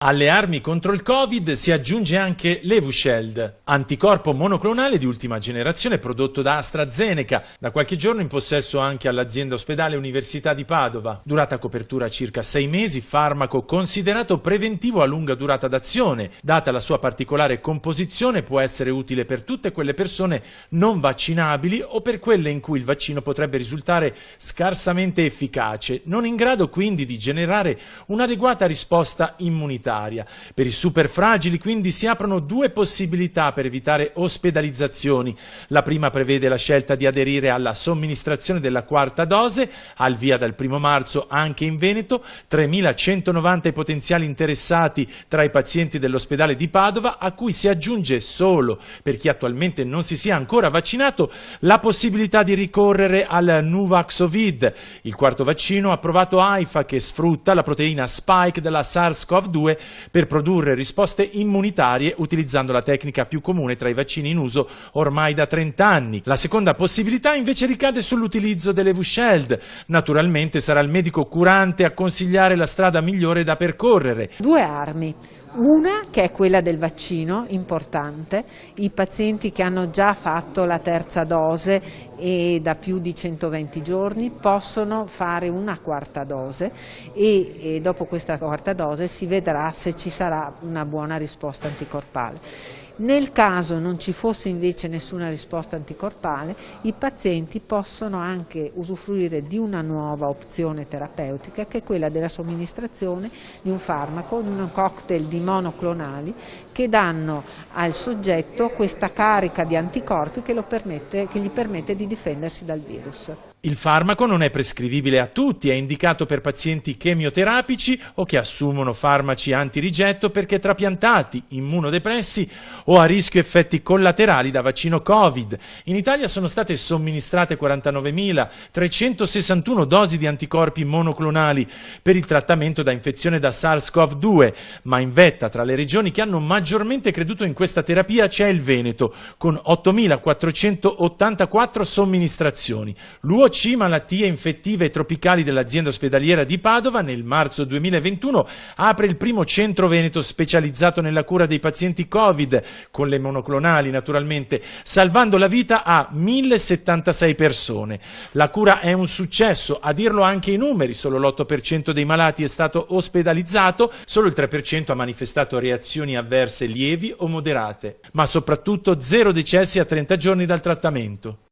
Alle armi contro il Covid si aggiunge anche l'Evusheld, anticorpo monoclonale di ultima generazione prodotto da AstraZeneca, da qualche giorno in possesso anche all'azienda ospedale Università di Padova. Durata copertura circa 6 mesi, farmaco considerato preventivo a lunga durata d'azione. Data la sua particolare composizione, può essere utile per tutte quelle persone non vaccinabili o per quelle in cui il vaccino potrebbe risultare scarsamente efficace, non in grado quindi di generare un'adeguata risposta immunitaria. Per i super fragili quindi si aprono due possibilità per evitare ospedalizzazioni. La prima prevede la scelta di aderire alla somministrazione della quarta dose, al via dal 1° marzo anche in Veneto, 3.190 i potenziali interessati tra i pazienti dell'ospedale di Padova, a cui si aggiunge solo, per chi attualmente non si sia ancora vaccinato, la possibilità di ricorrere al Nuvaxovid, il quarto vaccino approvato AIFA che sfrutta la proteina spike della SARS-CoV-2 per produrre risposte immunitarie utilizzando la tecnica più comune tra i vaccini in uso ormai da 30 anni. La seconda possibilità invece ricade sull'utilizzo dell'Evusheld. Naturalmente sarà il medico curante a consigliare la strada migliore da percorrere. Due armi. Una che è quella del vaccino, importante, i pazienti che hanno già fatto la terza dose e da più di 120 giorni possono fare una quarta dose e dopo questa quarta dose si vedrà se ci sarà una buona risposta anticorpale. Nel caso non ci fosse invece nessuna risposta anticorpale, i pazienti possono anche usufruire di una nuova opzione terapeutica che è quella della somministrazione di un farmaco, di un cocktail di monoclonali che danno al soggetto questa carica di anticorpi che gli permette di difendersi dal virus. Il farmaco non è prescrivibile a tutti, è indicato per pazienti chemioterapici o che assumono farmaci antirigetto perché trapiantati, immunodepressi o a rischio effetti collaterali da vaccino Covid. In Italia sono state somministrate 49.361 dosi di anticorpi monoclonali per il trattamento da infezione da SARS-CoV-2, ma in vetta tra le regioni che hanno maggiormente creduto in questa terapia c'è il Veneto, con 8.484 somministrazioni. L'UOC Malattie infettive e tropicali dell'azienda ospedaliera di Padova nel marzo 2021 apre il primo centro veneto specializzato nella cura dei pazienti Covid, con le monoclonali naturalmente, salvando la vita a 1.076 persone. La cura è un successo, a dirlo anche i numeri, solo l'8% dei malati è stato ospedalizzato, solo il 3% ha manifestato reazioni avverse lievi o moderate, ma soprattutto 0 decessi a 30 giorni dal trattamento.